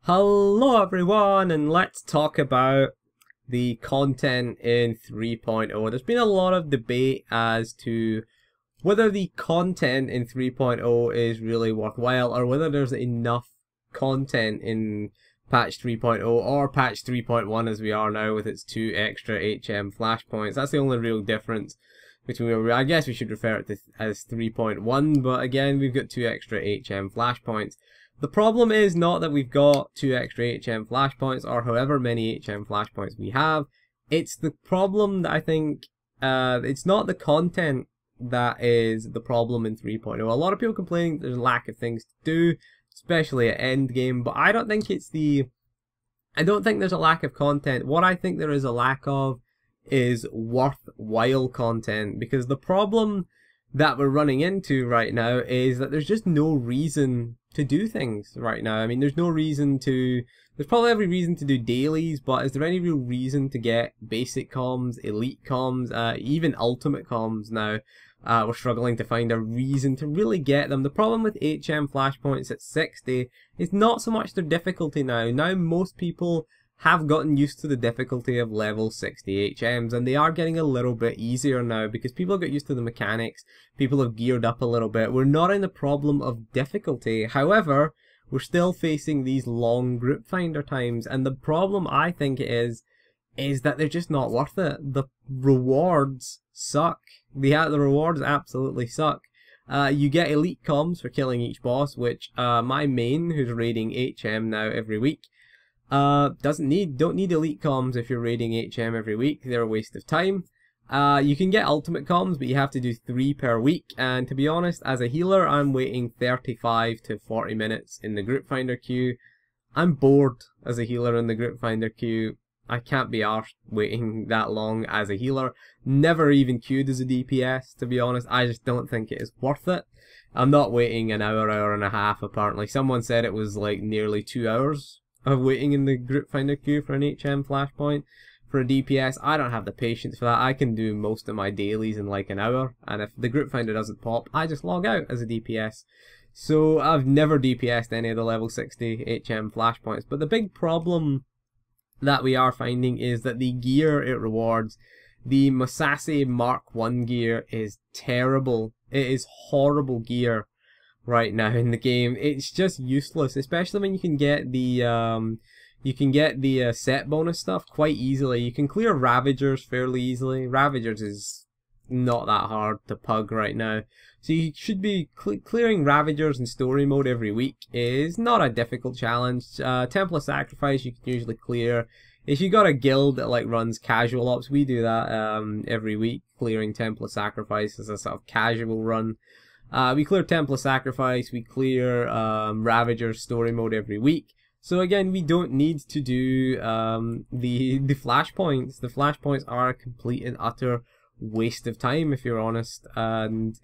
Hello everyone, and let's talk about the content in 3.0. There's been a lot of debate as to whether the content in 3.0 is really worthwhile or whether there's enough content in patch 3.0 or patch 3.1 as we are now with its 2 extra HM flashpoints. That's the only real difference between, I guess we should refer it to as 3.1, but again we've got 2 extra HM flashpoints. The problem is not that we've got 2 extra HM flashpoints or however many HM flashpoints we have. It's the problem that I think, it's not the content that is the problem in 3.0. A lot of people complaining there's a lack of things to do, especially at endgame, but I don't think it's I don't think there's a lack of content. What I think there is a lack of is worthwhile content, because the problem that we're running into right now is that there's just no reason to do things right now. I mean, there's probably every reason to do dailies, but is there any real reason to get basic comms, elite comms, even ultimate comms now? We're struggling to find a reason to really get them. The problem with HM flashpoints at 60 is not so much their difficulty now. Now most people have gotten used to the difficulty of level 60 HMs, and they are getting a little bit easier now because people have got used to the mechanics, people have geared up a little bit. We're not in the problem of difficulty, however, we're still facing these long group finder times, and the problem I think is that they're just not worth it. The rewards suck. The rewards absolutely suck. You get elite comms for killing each boss, which my main, who's raiding HM now every week, don't need elite comms if you're raiding HM every week. They're a waste of time. You can get ultimate comms, but you have to do 3 per week, and to be honest, as a healer, I'm waiting 35 to 40 minutes in the group finder queue. I'm bored as a healer in the group finder queue. I can't be arsed waiting that long as a healer. Never even queued as a DPS, to be honest. I just don't think it is worth it. I'm not waiting an hour and a half apparently. Someone said it was like nearly 2 hours of waiting in the group finder queue for an HM flashpoint for a DPS. I don't have the patience for that. I can do most of my dailies in like an hour, and if the group finder doesn't pop, I just log out as a DPS. So I've never DPS'd any of the level 60 HM flashpoints, but the big problem that we are finding is that the gear it rewards, the Musashi Mark 1 gear, is terrible. It is horrible gear right now in the game. It's just useless, especially when you can get the set bonus stuff quite easily. You can clear Ravagers fairly easily. Ravagers is not that hard to pug right now, so you should be clearing Ravagers in story mode every week. Is not a difficult challenge. Temple of Sacrifice you can usually clear if you got a guild that like runs casual ops. We do that every week, clearing Temple of Sacrifice as a sort of casual run. We clear Temple of Sacrifice, we clear Ravager story mode every week. So again, we don't need to do the flashpoints. The flashpoints are a complete and utter waste of time, if you're honest. And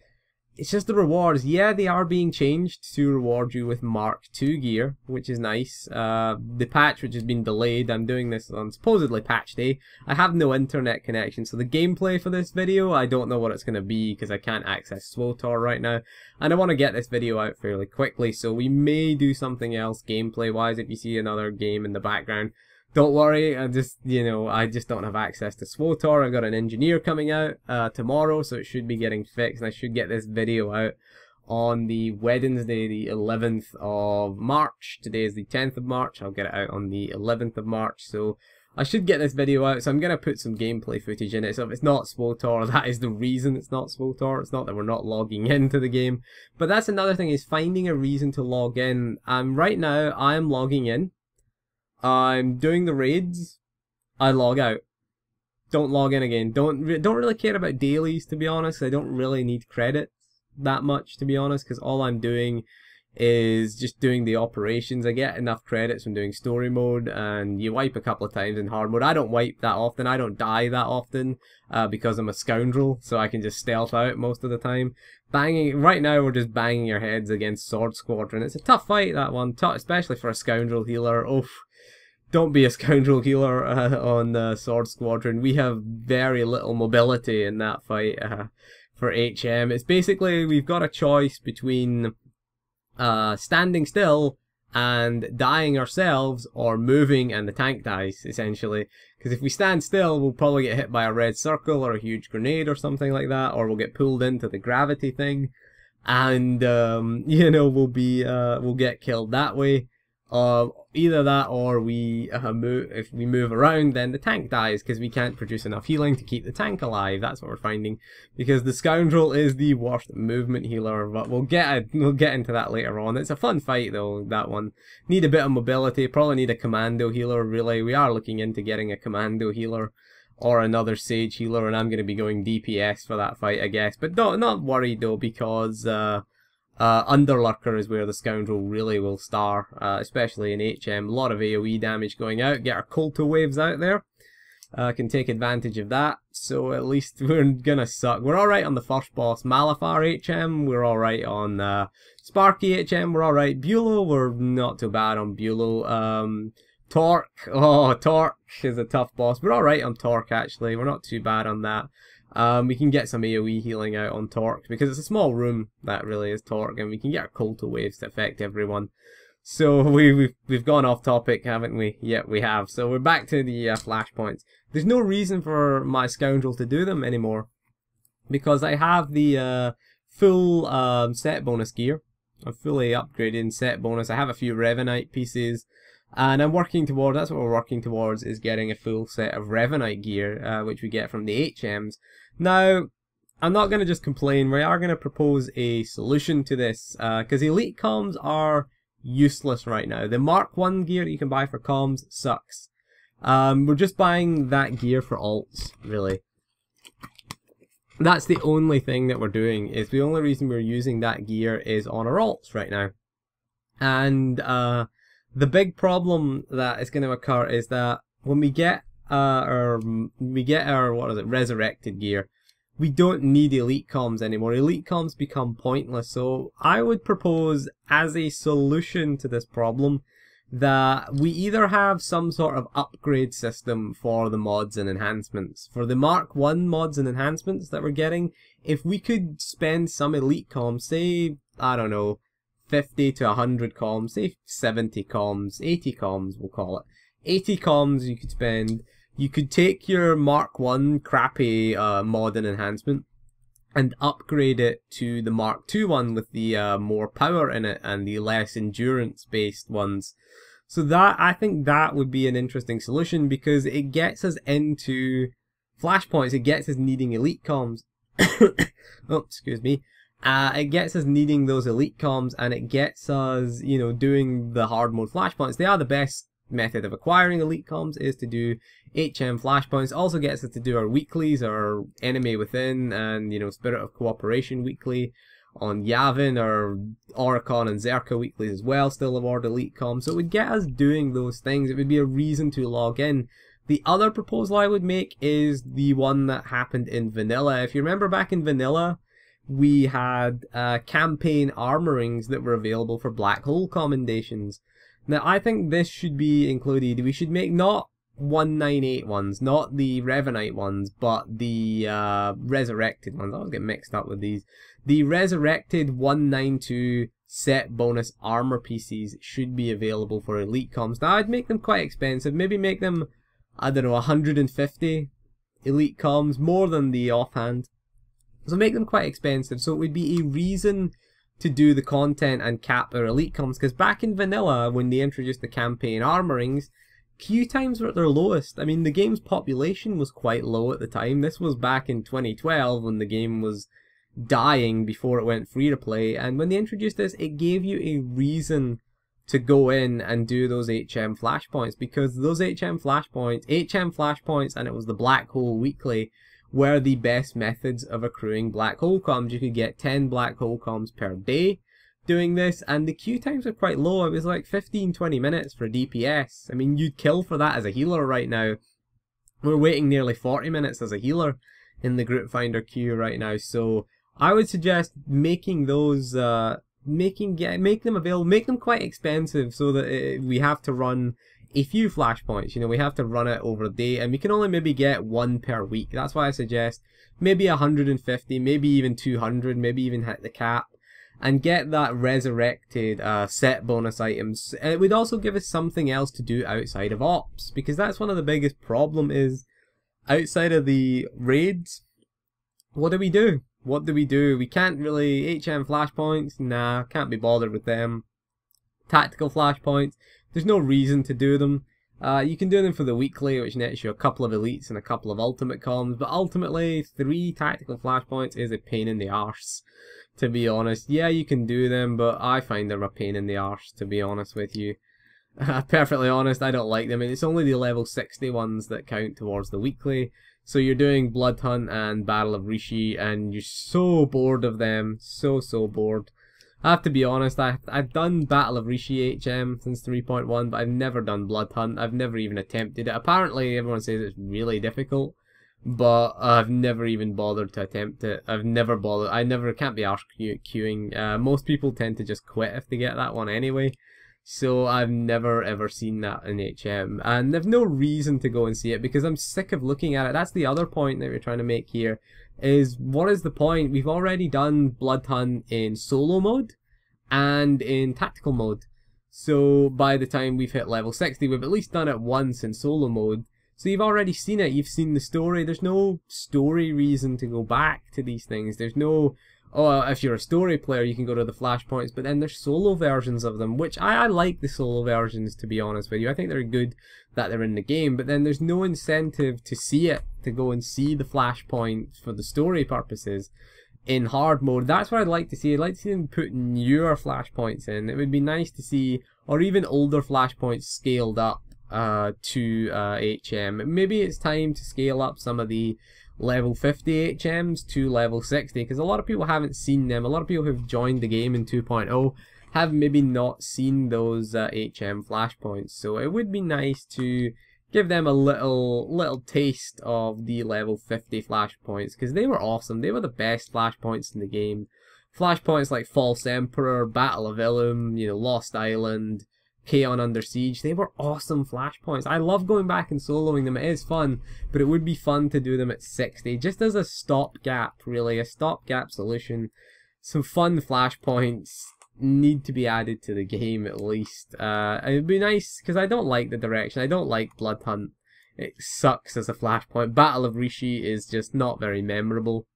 it's just the rewards. Yeah, they are being changed to reward you with Mark 2 gear, which is nice. The patch, which has been delayed, I'm doing this on supposedly patch day. I have no internet connection, so the gameplay for this video, I don't know what it's going to be because I can't access SWTOR right now. And I want to get this video out fairly quickly, so we may do something else gameplay-wise. If you see another game in the background, don't worry, I just don't have access to SWTOR. I've got an engineer coming out tomorrow, so it should be getting fixed, and I should get this video out on the Wednesday, the 11th of March. Today is the 10th of March. I'll get it out on the 11th of March, so I should get this video out. So I'm going to put some gameplay footage in it. So if it's not SWTOR, that is the reason it's not SWTOR. It's not that we're not logging into the game. But that's another thing, is finding a reason to log in. Right now, I am logging in. I'm doing the raids, I log out. Don't log in again. Don't really care about dailies, to be honest. I don't really need credits that much, to be honest, because all I'm doing is just doing the operations. I get enough credits from doing story mode, and you wipe a couple of times in hard mode. I don't wipe that often. I don't die that often because I'm a scoundrel, so I can just stealth out most of the time. Right now we're just banging our heads against Sword Squadron. It's a tough fight, that one, especially for a scoundrel healer. Oof. Don't be a scoundrel healer on Sword Squadron. We have very little mobility in that fight for HM. It's basically, we've got a choice between standing still and dying ourselves or moving and the tank dies, essentially. Because if we stand still, we'll probably get hit by a red circle or a huge grenade or something like that, or we'll get pulled into the gravity thing, and you know, we'll get killed that way. Either that, or if we move around, then the tank dies because we can't produce enough healing to keep the tank alive. That's what we're finding, because the Scoundrel is the worst movement healer. But we'll get into that later on. It's a fun fight though, that one. Need a bit of mobility. Probably need a commando healer. Really, we are looking into getting a commando healer or another Sage healer, and I'm going to be going DPS for that fight, I guess. But not worried though, because Underlurker is where the Scoundrel really will star, especially in HM. A lot of AoE damage going out. Get our Kolto waves out there. Can take advantage of that. So at least we're gonna suck. We're alright on the first boss, Malafar HM. We're alright on Sparky HM. We're alright. Bulow, we're not too bad on Bulow. Torque. Oh, Torque is a tough boss. We're alright on Torque, actually. We're not too bad on that. We can get some AoE healing out on Torque, because it's a small room, that really is Torque, and we can get our Kolto waves to affect everyone. So we've gone off topic, haven't we? Yeah, we have. So we're back to the flashpoints. There's no reason for my Scoundrel to do them anymore, because I have the full set bonus gear. I'm fully upgraded in set bonus. I have a few Revenite pieces, and I'm working towards, that's what we're working towards, is getting a full set of Revenite gear, which we get from the HMs. Now, I'm not going to just complain, we are going to propose a solution to this, because elite comms are useless right now. The Mark 1 gear that you can buy for comms sucks. We're just buying that gear for alts, really. That's the only thing that we're doing, is the only reason we're using that gear is on our alts right now. And the big problem that is going to occur is that when we get our resurrected gear, we don't need elite comms anymore. Elite comms become pointless. So I would propose, as a solution to this problem, that we either have some sort of upgrade system for the mods and enhancements. For the Mark 1 mods and enhancements that we're getting, if we could spend some elite comms, say, I don't know, 50 to 100 comms, say 70 comms, 80 comms we'll call it. 80 comms you could spend. You could take your Mark 1 crappy mod and enhancement and upgrade it to the Mark 2 one with the more power in it and the less endurance based ones. So that, I think that would be an interesting solution, because it gets us into flashpoints. It gets us needing elite comms. Oh, excuse me. It gets us needing those elite comms, and it gets us, you know, doing the hard mode flashpoints. They are the best method of acquiring elite comms, is to do HM flashpoints. Also gets us to do our weeklies, our Enemy Within, and, you know, Spirit of Cooperation weekly on Yavin, or Oricon and Zerka weeklies as well, still award elite comms. So it would get us doing those things. It would be a reason to log in. The other proposal I would make is the one that happened in vanilla. If you remember, back in vanilla, we had campaign armorings that were available for black hole commendations. Now, I think this should be included. We should make not 198 ones, not the Revenite ones, but the resurrected ones. I always get mixed up with these. The resurrected 192 set bonus armor PCs should be available for elite comms. Now, I'd make them quite expensive. Maybe make them, I don't know, 150 elite comms, more than the offhand. So make them quite expensive, so it would be a reason to do the content and cap our elite comms, because back in vanilla, when they introduced the campaign armorings, queue times were at their lowest. I mean, the game's population was quite low at the time. This was back in 2012, when the game was dying before it went free to play, and when they introduced this, it gave you a reason to go in and do those HM flashpoints, because those HM flashpoints, and it was the Black Hole Weekly, were the best methods of accruing black hole comms. You could get 10 black hole comms per day doing this, and the queue times were quite low. It was like 15-20 minutes for DPS. I mean, you'd kill for that as a healer right now. We're waiting nearly 40 minutes as a healer in the Group Finder queue right now. So I would suggest making those, make them available, make them quite expensive, so that we have to run a few flashpoints. You know, we have to run it over a day, and we can only maybe get one per week. That's why I suggest maybe 150, maybe even 200, maybe even hit the cap. and get that resurrected set bonus items. It would also give us something else to do outside of ops, because that's one of the biggest problem is outside of the raids, what do we do? What do we do? We can't really HM flashpoints, nah, can't be bothered with them. Tactical flashpoints, there's no reason to do them. You can do them for the weekly, which nets you a couple of elites and a couple of ultimate comms, but ultimately 3 tactical flashpoints is a pain in the arse, to be honest. Yeah, you can do them, but I find them a pain in the arse, to be honest with you. Perfectly honest, I don't like them, and it's only the level 60 ones that count towards the weekly. So you're doing Blood Hunt and Battle of Rishi, and you're so bored of them, so bored. I have to be honest, I've done Battle of Rishi HM since 3.1, but I've never done Blood Hunt. I've never even attempted it. Apparently everyone says it's really difficult, but I've never even bothered to attempt it. I've never bothered. Can't be arsed queuing. Most people tend to just quit if they get that one anyway. So I've never ever seen that in HM, and there's no reason to go and see it because I'm sick of looking at it. That's the other point that we're trying to make here, is what is the point? We've already done Blood Hunt in solo mode and in tactical mode. So by the time we've hit level 60, we've at least done it once in solo mode. So you've already seen it, you've seen the story. There's no story reason to go back to these things. There's no, oh, if you're a story player, you can go to the flashpoints, but then there's solo versions of them, which I like the solo versions, to be honest with you. I think they're good that they're in the game, but then there's no incentive to see it, to go and see the flashpoint for the story purposes in hard mode. That's what I'd like to see. I'd like to see them put newer flashpoints in. It would be nice to see, or even older flashpoints scaled up to HM. Maybe it's time to scale up some of the level 50 HMs to level 60, because a lot of people haven't seen them. A lot of people who've joined the game in 2.0 have maybe not seen those HM flashpoints, so it would be nice to give them a little taste of the level 50 flashpoints, because they were awesome. They were the best flashpoints in the game. Flashpoints like False Emperor, Battle of Illum, you know, Lost Island, Kaon Under Siege, they were awesome flashpoints. I love going back and soloing them. It is fun, but it would be fun to do them at 60, just as a stopgap, really, a stopgap solution. Some fun flashpoints need to be added to the game at least. It'd be nice, because I don't like the direction. I don't like Blood Hunt. It sucks as a flashpoint. Battle of Rishi is just not very memorable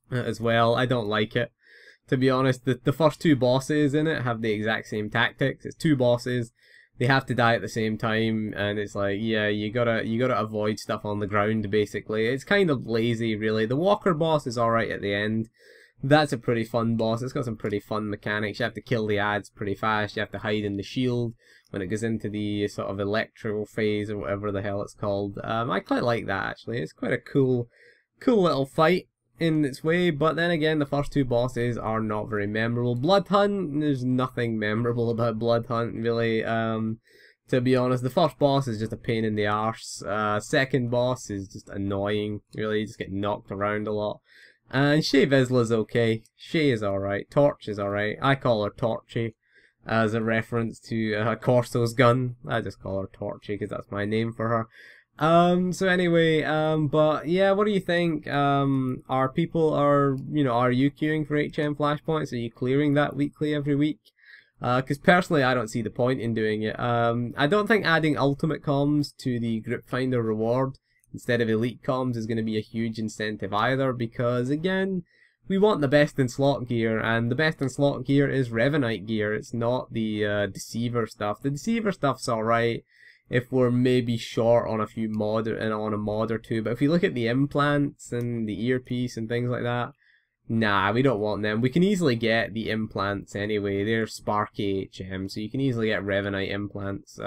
as well. I don't like it. To be honest, the first 2 bosses in it have the exact same tactics. It's 2 bosses, they have to die at the same time, and it's like, yeah, you gotta avoid stuff on the ground, basically. It's kind of lazy, really. The Walker boss is alright at the end. That's a pretty fun boss. It's got some pretty fun mechanics. You have to kill the ads pretty fast. You have to hide in the shield when it goes into the sort of electro phase, or whatever the hell it's called. I quite like that, actually. It's quite a cool little fight in its way, but then again, the first 2 bosses are not very memorable. Blood Hunt, there's nothing memorable about Blood Hunt, really. To be honest, the first boss is just a pain in the arse. Second boss is just annoying, really. You just get knocked around a lot. And Shay Vizsla's okay. Shay is alright. Torch is alright. I call her Torchy as a reference to Corso's gun. I just call her Torchy because that's my name for her. So anyway, but yeah, what do you think? Are you queuing for HM flashpoints? Are you clearing that weekly every week? Because personally, I don't see the point in doing it. I don't think adding ultimate comms to the Grip Finder reward instead of elite comms is going to be a huge incentive either, because again, we want the best in slot gear, and the best in slot gear is Revanite gear. It's not the Deceiver stuff. The Deceiver stuff's alright if we're maybe short on a few mod or two, but if you look at the implants and the earpiece and things like that, nah, we don't want them. We can easily get the implants anyway. They're Sparky HM, so you can easily get Revanite implants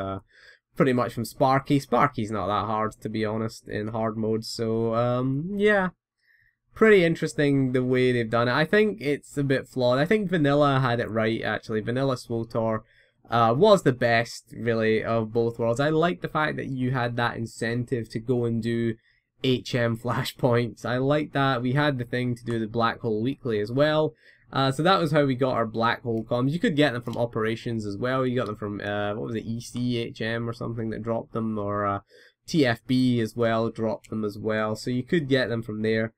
pretty much from Sparky. Sparky's not that hard, to be honest, in hard mode, so yeah. Pretty interesting the way they've done it. I think it's a bit flawed. I think Vanilla had it right, actually. Vanilla SWTOR was the best, really, of both worlds. I like the fact that you had that incentive to go and do HM flashpoints. I like that. We had the thing to do the Black Hole Weekly as well. So that was how we got our Black Hole comms. You could get them from Operations as well. You got them from, what was it, ECHM or something that dropped them, or TFB as well dropped them as well. So you could get them from there.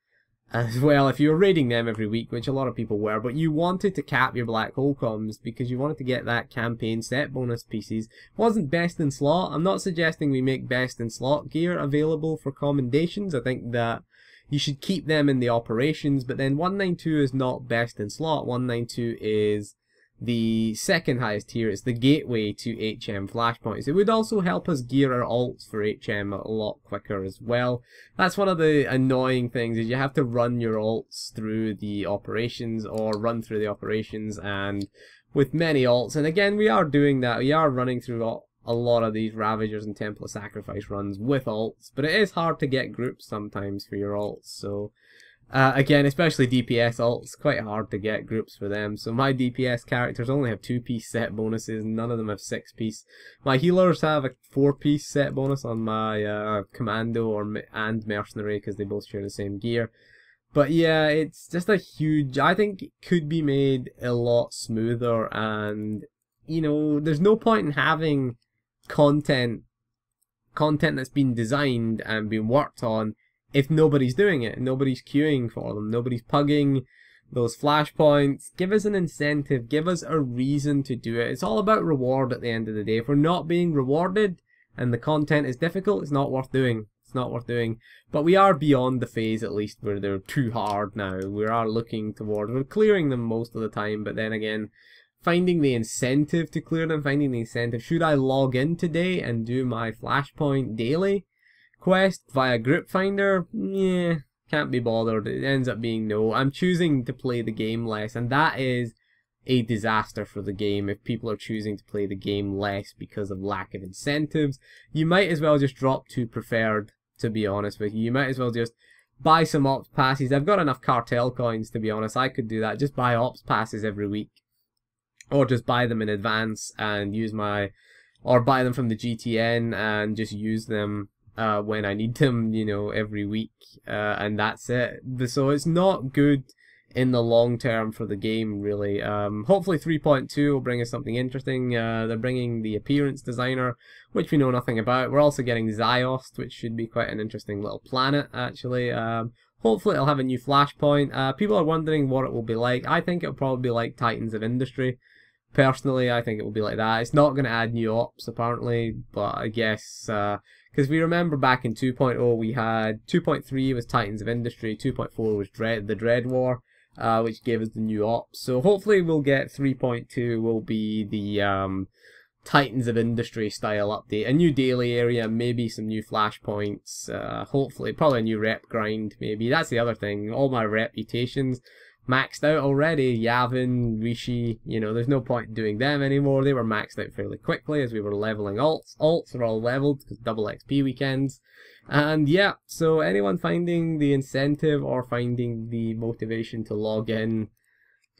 as well if you were raiding them every week, which a lot of people were, but you wanted to cap your black hole comms because you wanted to get that campaign set bonus pieces. It wasn't best in slot. I'm not suggesting we make best in slot gear available for commendations. I think that you should keep them in the operations, but then 192 is not best in slot. 192 is the second highest tier. It's the gateway to HM flashpoints. It would also help us gear our alts for HM a lot quicker as well. That's one of the annoying things, is you have to run your alts through the operations, or run through the operations, and with many alts, and again we are doing that, we are running through a lot of these Ravagers and Temple of Sacrifice runs with alts, but it is hard to get groups sometimes for your alts, so again, especially DPS alts, quite hard to get groups for them. So my DPS characters only have 2-piece set bonuses, none of them have 6-piece. My healers have a 4-piece set bonus on my Commando and Mercenary, because they both share the same gear. But yeah, it's just a huge, I think it could be made a lot smoother, and you know, there's no point in having content that's been designed and been worked on if nobody's doing it, nobody's queuing for them, nobody's pugging those flashpoints. Give us an incentive, give us a reason to do it. It's all about reward at the end of the day. If we're not being rewarded and the content is difficult, it's not worth doing. It's not worth doing. But we are beyond the phase, at least, where they're too hard now. We are looking towards, we're clearing them most of the time, but then again, finding the incentive to clear them, finding the incentive. Should I log in today and do my flashpoint daily quest via Group Finder? Yeah, can't be bothered. It ends up being no. I'm choosing to play the game less, and that is a disaster for the game. If people are choosing to play the game less because of lack of incentives, you might as well just drop to preferred, to be honest with you. You might as well just buy some ops passes. I've got enough cartel coins, to be honest. I could do that. Just buy ops passes every week, or just buy them in advance and use my, or buy them from the GTN and just use them when I need them, you know, every week, and that's it. So it's not good in the long term for the game, really. Hopefully 3.2 will bring us something interesting. They're bringing the appearance designer, which we know nothing about. We're also getting Ziost, which should be quite an interesting little planet, actually. Hopefully it'll have a new flashpoint. People are wondering what it will be like. I think it'll probably be like Titans of Industry. Personally, I think it will be like that. It's not going to add new ops, apparently, but I guess, because we remember back in 2.0 we had 2.3 was Titans of Industry, 2.4 was the Dread War, which gave us the new ops. So hopefully we'll get 3.2 will be the Titans of Industry style update, a new daily area, maybe some new flashpoints, hopefully, probably a new rep grind, maybe. That's the other thing, all my reputations maxed out already. Yavin, Rishi, you know, there's no point in doing them anymore. They were maxed out fairly quickly as we were leveling alts. Alts are all leveled because double XP weekends. And yeah, so anyone finding the incentive or finding the motivation to log in,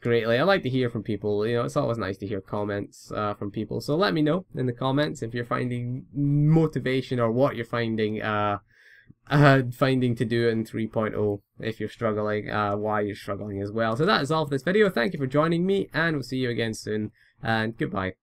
greatly. I like to hear from people. You know, it's always nice to hear comments from people. So let me know in the comments if you're finding motivation, or what you're finding to do it in 3.0, if you're struggling, why you're struggling as well. So that is all for this video. Thank you for joining me, and we'll see you again soon, and goodbye.